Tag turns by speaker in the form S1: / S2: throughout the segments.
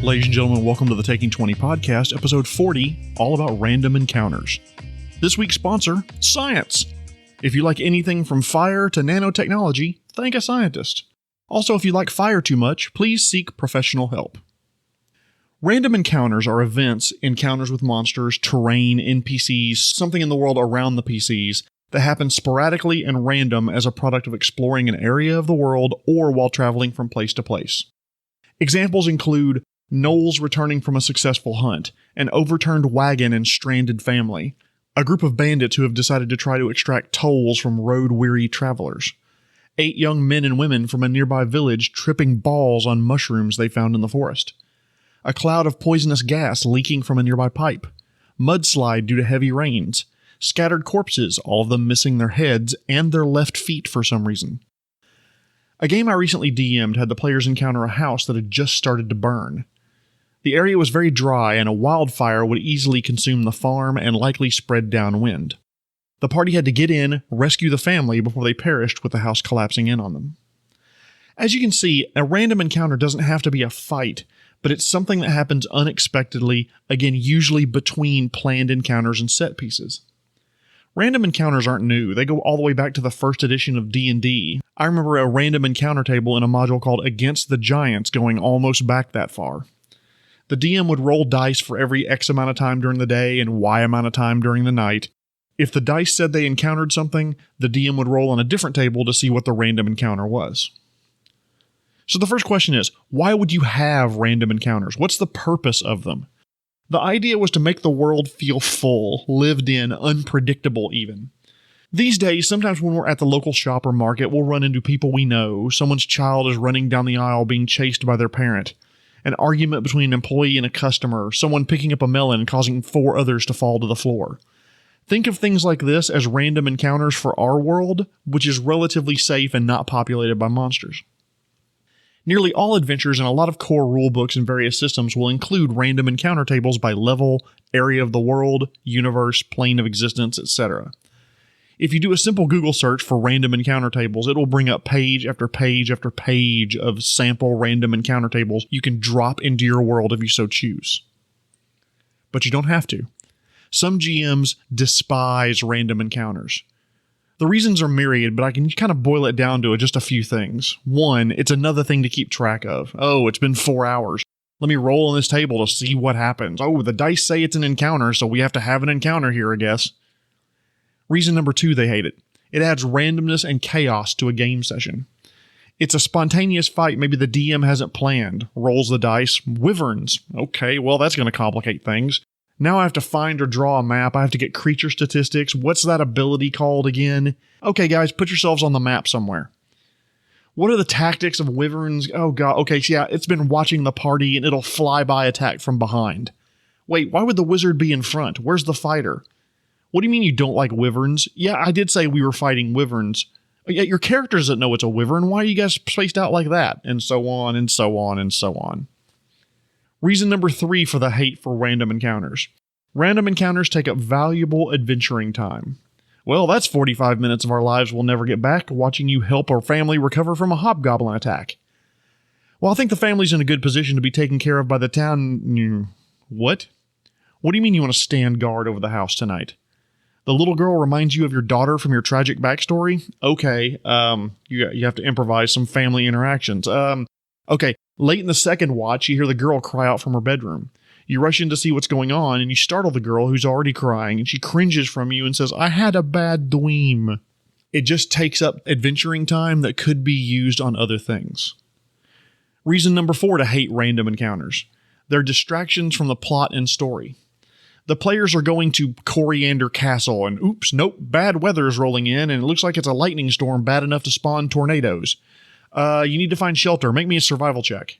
S1: Ladies and gentlemen, welcome to the Taking 20 podcast, episode 40, all about random encounters. This week's sponsor, science. If you like anything from fire to nanotechnology, thank a scientist. Also, if you like fire too much, please seek professional help. Random encounters are events, encounters with monsters, terrain, NPCs, something in the world around the PCs, that happen sporadically and random as a product of exploring an area of the world or while traveling from place to place. Examples include gnolls returning from a successful hunt, an overturned wagon and stranded family, a group of bandits who have decided to try to extract tolls from road-weary travelers, 8 young men and women from a nearby village tripping balls on mushrooms they found in the forest, a cloud of poisonous gas leaking from a nearby pipe, mudslide due to heavy rains, scattered corpses, all of them missing their heads and their left feet for some reason. A game I recently DM'd had the players encounter a house that had just started to burn. The area was very dry and a wildfire would easily consume the farm and likely spread downwind. The party had to get in, rescue the family before they perished with the house collapsing in on them. As you can see, a random encounter doesn't have to be a fight, but it's something that happens unexpectedly, again usually between planned encounters and set pieces. Random encounters aren't new. They go all the way back to the first edition of D&D. I remember a random encounter table in a module called Against the Giants going almost back that far. The DM would roll dice for every X amount of time during the day and Y amount of time during the night. If the dice said they encountered something, the DM would roll on a different table to see what the random encounter was. So the first question is, why would you have random encounters? What's the purpose of them? The idea was to make the world feel full, lived in, unpredictable even. These days, sometimes when we're at the local shop or market, we'll run into people we know. Someone's child is running down the aisle being chased by their parent. An argument between an employee and a customer, someone picking up a melon and causing 4 others to fall to the floor. Think of things like this as random encounters for our world, which is relatively safe and not populated by monsters. Nearly all adventures and a lot of core rulebooks and various systems will include random encounter tables by level, area of the world, universe, plane of existence, etc. If you do a simple Google search for random encounter tables, it will bring up page after page after page of sample random encounter tables you can drop into your world if you so choose. But you don't have to. Some GMs despise random encounters. The reasons are myriad, but I can kind of boil it down to just a few things. 1, it's another thing to keep track of. Oh, it's been 4 hours. Let me roll on this table to see what happens. Oh, the dice say it's an encounter, so we have to have an encounter here, I guess. Reason number 2 they hate it. It adds randomness and chaos to a game session. It's a spontaneous fight maybe the DM hasn't planned. Rolls the dice. Wyverns. Okay, well that's going to complicate things. Now I have to find or draw a map. I have to get creature statistics. What's that ability called again? Okay guys, put yourselves on the map somewhere. What are the tactics of wyverns? Oh god, okay, so yeah, it's been watching the party and it'll fly by attack from behind. Wait, why would the wizard be in front? Where's the fighter? What do you mean you don't like wyverns? Yeah, I did say we were fighting wyverns. Yeah, your character doesn't know it's a wyvern. Why are you guys spaced out like that? And so on, and so on, and so on. Reason number 3 for the hate for random encounters. Random encounters take up valuable adventuring time. Well, that's 45 minutes of our lives we'll never get back, watching you help our family recover from a hobgoblin attack. Well, I think the family's in a good position to be taken care of by the town. What? What do you mean you want to stand guard over the house tonight? The little girl reminds you of your daughter from your tragic backstory? Okay, you have to improvise some family interactions. Okay, late in the second watch, you hear the girl cry out from her bedroom. You rush in to see what's going on, and you startle the girl who's already crying, and she cringes from you and says, "I had a bad dream." It just takes up adventuring time that could be used on other things. Reason number 4 to hate random encounters. They're distractions from the plot and story. The players are going to Coriander Castle, and oops, nope, bad weather is rolling in, and it looks like it's a lightning storm bad enough to spawn tornadoes. You need to find shelter. Make me a survival check.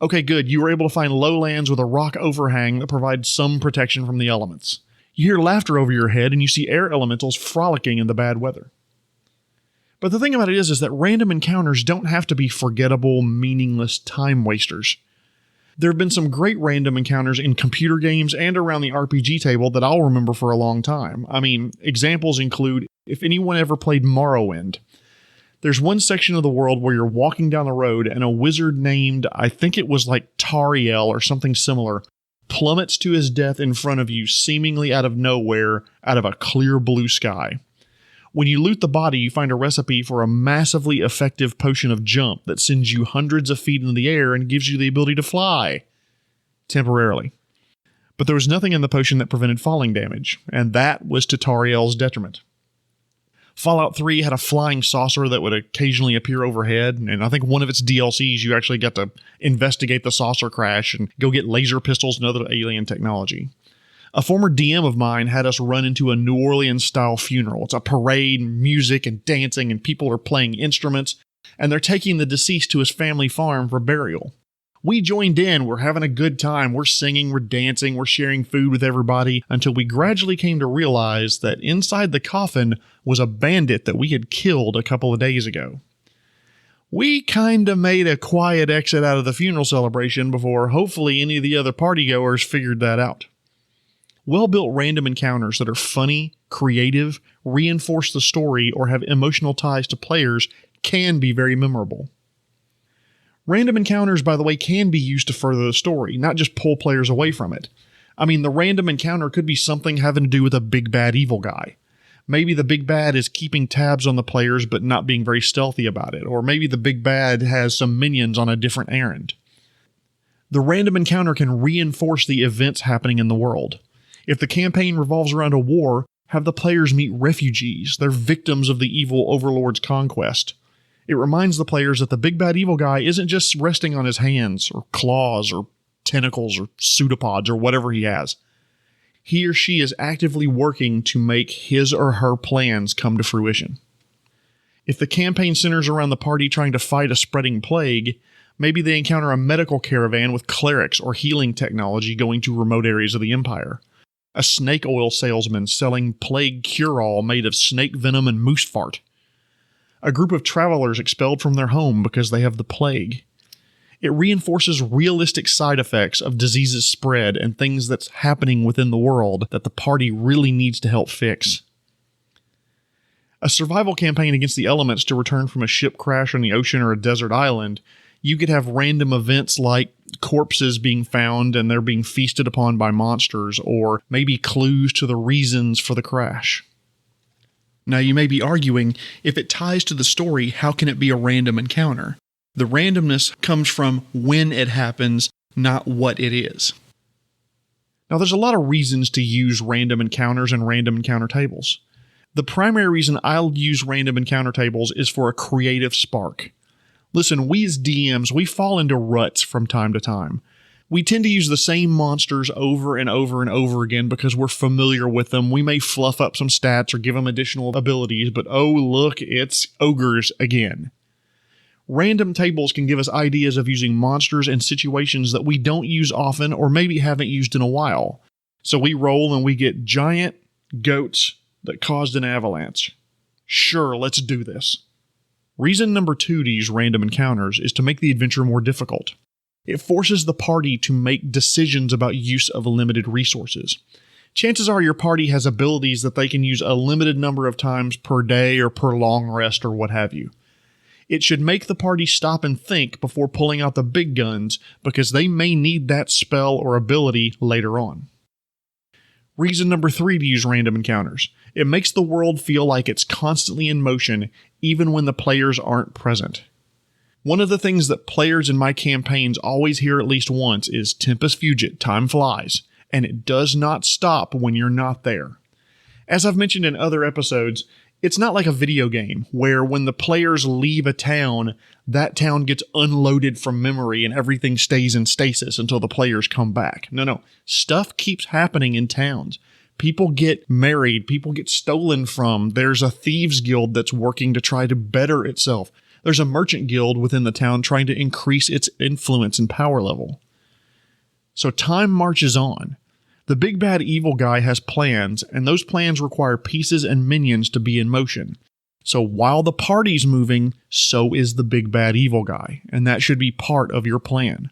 S1: Okay, good. You were able to find lowlands with a rock overhang that provides some protection from the elements. You hear laughter over your head, and you see air elementals frolicking in the bad weather. But the thing about it is that random encounters don't have to be forgettable, meaningless time wasters. There have been some great random encounters in computer games and around the RPG table that I'll remember for a long time. I mean, examples include, if anyone ever played Morrowind, There's one section of the world where you're walking down the road and a wizard named, I think it was like Tariel or something similar, plummets to his death in front of you, seemingly out of nowhere, out of a clear blue sky. When you loot the body, you find a recipe for a massively effective potion of jump that sends you hundreds of feet into the air and gives you the ability to fly. Temporarily. But there was nothing in the potion that prevented falling damage, and that was to Tariel's detriment. Fallout 3 had a flying saucer that would occasionally appear overhead, and I think one of its DLCs you actually got to investigate the saucer crash and go get laser pistols and other alien technology. A former DM of mine had us run into a New Orleans-style funeral. It's a parade, music, and dancing, and people are playing instruments, and they're taking the deceased to his family farm for burial. We joined in, we're having a good time, we're singing, we're dancing, we're sharing food with everybody, until we gradually came to realize that inside the coffin was a bandit that we had killed a couple of days ago. We kinda made a quiet exit out of the funeral celebration before hopefully any of the other partygoers figured that out. Well-built random encounters that are funny, creative, reinforce the story, or have emotional ties to players can be very memorable. Random encounters, by the way, can be used to further the story, not just pull players away from it. I mean, the random encounter could be something having to do with a big bad evil guy. Maybe the big bad is keeping tabs on the players but not being very stealthy about it, or maybe the big bad has some minions on a different errand. The random encounter can reinforce the events happening in the world. If the campaign revolves around a war, have the players meet refugees. They're victims of the evil overlord's conquest. It reminds the players that the big bad evil guy isn't just resting on his hands or claws or tentacles or pseudopods or whatever he has. He or she is actively working to make his or her plans come to fruition. If the campaign centers around the party trying to fight a spreading plague, maybe they encounter a medical caravan with clerics or healing technology going to remote areas of the Empire. A snake oil salesman selling plague cure-all made of snake venom and moose fart. A group of travelers expelled from their home because they have the plague. It reinforces realistic side effects of diseases spread and things that's happening within the world that the party really needs to help fix. A survival campaign against the elements to return from a ship crash on the ocean or a desert island, you could have random events like corpses being found and they're being feasted upon by monsters, or maybe clues to the reasons for the crash. Now you may be arguing, if it ties to the story, how can it be a random encounter? The randomness comes from when it happens, not what it is. Now there's a lot of reasons to use random encounters and random encounter tables. The primary reason I'll use random encounter tables is for a creative spark. Listen, we as DMs, we fall into ruts from time to time. We tend to use the same monsters over and over and over again because we're familiar with them. We may fluff up some stats or give them additional abilities, but oh look, it's ogres again. Random tables can give us ideas of using monsters in situations that we don't use often or maybe haven't used in a while. So we roll and we get giant goats that caused an avalanche. Sure, let's do this. Reason number 2 to use random encounters is to make the adventure more difficult. It forces the party to make decisions about use of limited resources. Chances are your party has abilities that they can use a limited number of times per day or per long rest or what have you. It should make the party stop and think before pulling out the big guns because they may need that spell or ability later on. Reason number 3 to use random encounters. It makes the world feel like it's constantly in motion even when the players aren't present. One of the things that players in my campaigns always hear at least once is Tempus Fugit, time flies, and it does not stop when you're not there. As I've mentioned in other episodes, it's not like a video game where when the players leave a town, that town gets unloaded from memory and everything stays in stasis until the players come back. No. Stuff keeps happening in towns. People get married, people get stolen from. There's a thieves guild that's working to try to better itself. There's a merchant guild within the town trying to increase its influence and power level. So time marches on. The big bad evil guy has plans, and those plans require pieces and minions to be in motion. So while the party's moving, so is the big bad evil guy, and that should be part of your plan.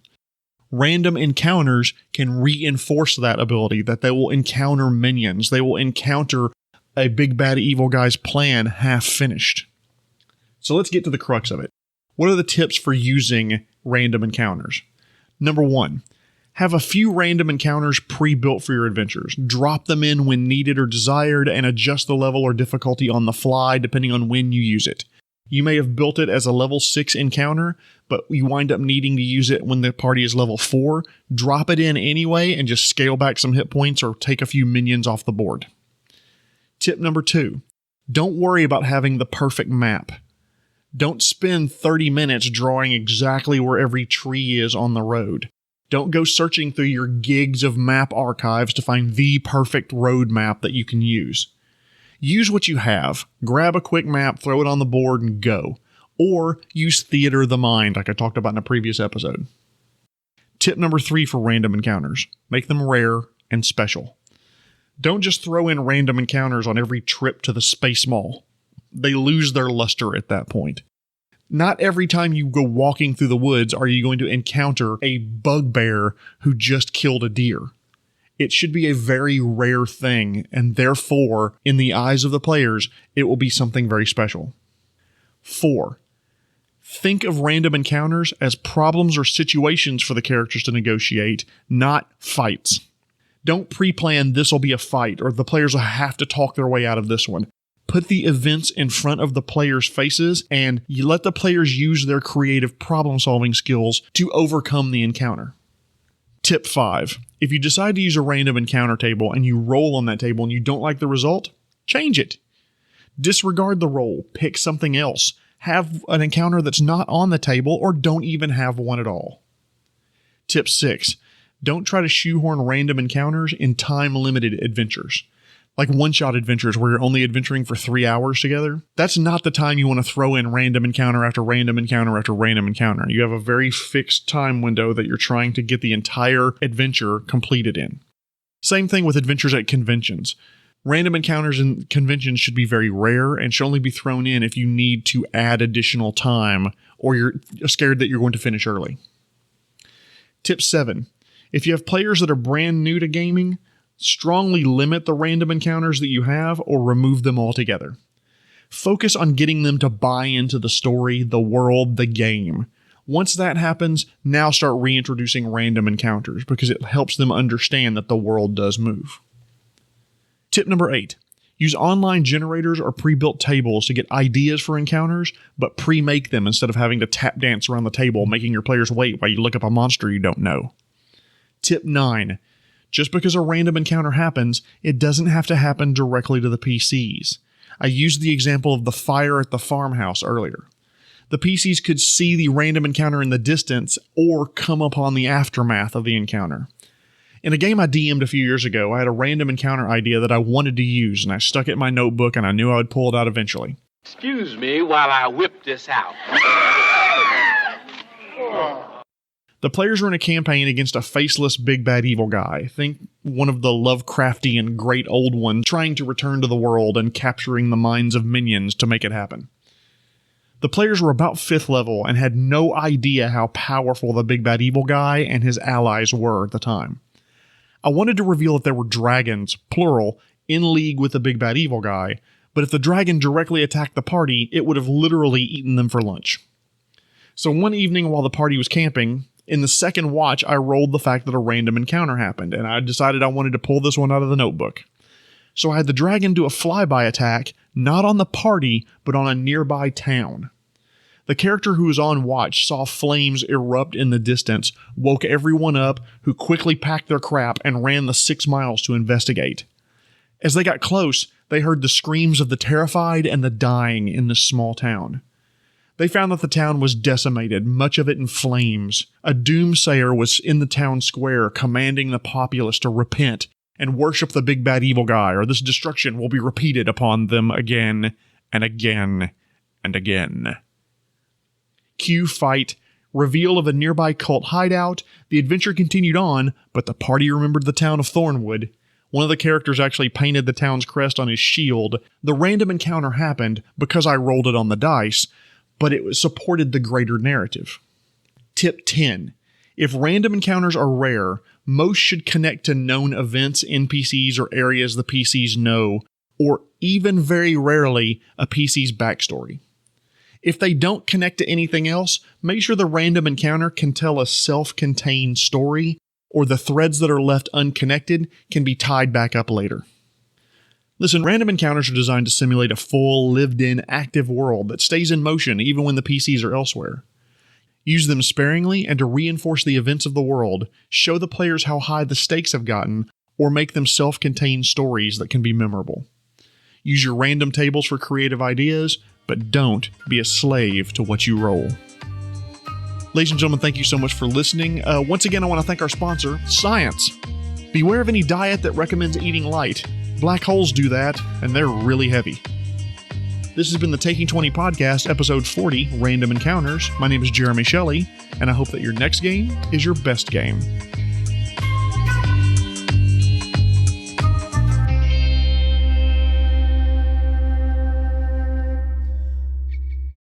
S1: Random encounters can reinforce that ability, that they will encounter minions, they will encounter a big bad evil guy's plan half finished. So let's get to the crux of it. What are the tips for using random encounters? Number 1, have a few random encounters pre-built for your adventures. Drop them in when needed or desired and adjust the level or difficulty on the fly depending on when you use it. You may have built it as a level 6 encounter, but you wind up needing to use it when the party is level 4. Drop it in anyway and just scale back some hit points or take a few minions off the board. Tip number 2, don't worry about having the perfect map. Don't spend 30 minutes drawing exactly where every tree is on the road. Don't go searching through your gigs of map archives to find the perfect road map that you can use. Use what you have. Grab a quick map, throw it on the board, and go. Or use theater of the mind, like I talked about in a previous episode. Tip number 3 for random encounters. Make them rare and special. Don't just throw in random encounters on every trip to the Space Mall. They lose their luster at that point. Not every time you go walking through the woods are you going to encounter a bugbear who just killed a deer. It should be a very rare thing, and therefore, in the eyes of the players, it will be something very special. 4. Think of random encounters as problems or situations for the characters to negotiate, not fights. Don't pre-plan this will be a fight, or the players will have to talk their way out of this one. Put the events in front of the players' faces, and you let the players use their creative problem-solving skills to overcome the encounter. Tip 5. If you decide to use a random encounter table and you roll on that table and you don't like the result, change it. Disregard the roll. Pick something else. Have an encounter that's not on the table, or don't even have one at all. Tip 6. Don't try to shoehorn random encounters in time-limited adventures. Like one-shot adventures where you're only adventuring for 3 hours together. That's not the time you want to throw in random encounter after random encounter after random encounter. You have a very fixed time window that you're trying to get the entire adventure completed in. Same thing with adventures at conventions. Random encounters in conventions should be very rare and should only be thrown in if you need to add additional time or you're scared that you're going to finish early. Tip 7. If you have players that are brand new to gaming, strongly limit the random encounters that you have or remove them altogether. Focus on getting them to buy into the story, the world, the game. Once that happens, now start reintroducing random encounters because it helps them understand that the world does move. Tip number 8. Use online generators or pre-built tables to get ideas for encounters, but pre-make them instead of having to tap dance around the table, making your players wait while you look up a monster you don't know. Tip 9. Just because a random encounter happens, it doesn't have to happen directly to the PCs. I used the example of the fire at the farmhouse earlier. The PCs could see the random encounter in the distance or come upon the aftermath of the encounter. In a game I DM'd a few years ago, I had a random encounter idea that I wanted to use, and I stuck it in my notebook and I knew I would pull it out eventually.
S2: Excuse me while I whip this out.
S1: The players are in a campaign against a faceless big bad evil guy. Think one of the Lovecraftian great old ones trying to return to the world and capturing the minds of minions to make it happen. The players were about 5th level and had no idea how powerful the big bad evil guy and his allies were at the time. I wanted to reveal that there were dragons, plural, in league with the big bad evil guy, but if the dragon directly attacked the party, it would have literally eaten them for lunch. So one evening while the party was camping, in the second watch, I rolled the fact that a random encounter happened, and I decided I wanted to pull this one out of the notebook. So I had the dragon do a flyby attack, not on the party, but on a nearby town. The character who was on watch saw flames erupt in the distance, woke everyone up, who quickly packed their crap and ran the 6 miles to investigate. As they got close, they heard the screams of the terrified and the dying in this small town. They found that the town was decimated, much of it in flames. A doomsayer was in the town square commanding the populace to repent and worship the big bad evil guy, or this destruction will be repeated upon them again and again and again. Cue fight, reveal of a nearby cult hideout. The adventure continued on, but the party remembered the town of Thornwood. One of the characters actually painted the town's crest on his shield. The random encounter happened because I rolled it on the dice, but it supported the greater narrative. Tip 10. If random encounters are rare, most should connect to known events, NPCs, or areas the PCs know, or even very rarely, a PC's backstory. If they don't connect to anything else, make sure the random encounter can tell a self-contained story, or the threads that are left unconnected can be tied back up later. Listen, random encounters are designed to simulate a full, lived-in, active world that stays in motion even when the PCs are elsewhere. Use them sparingly and to reinforce the events of the world, show the players how high the stakes have gotten, or make them self-contained stories that can be memorable. Use your random tables for creative ideas, but don't be a slave to what you roll. Ladies and gentlemen, thank you so much for listening. Once again, I want to thank our sponsor, Science. Beware of any diet that recommends eating light. Black holes do that, and they're really heavy. This has been the Taking 20 Podcast, Episode 40, Random Encounters. My name is Jeremy Shelley, and I hope that your next game is your best game.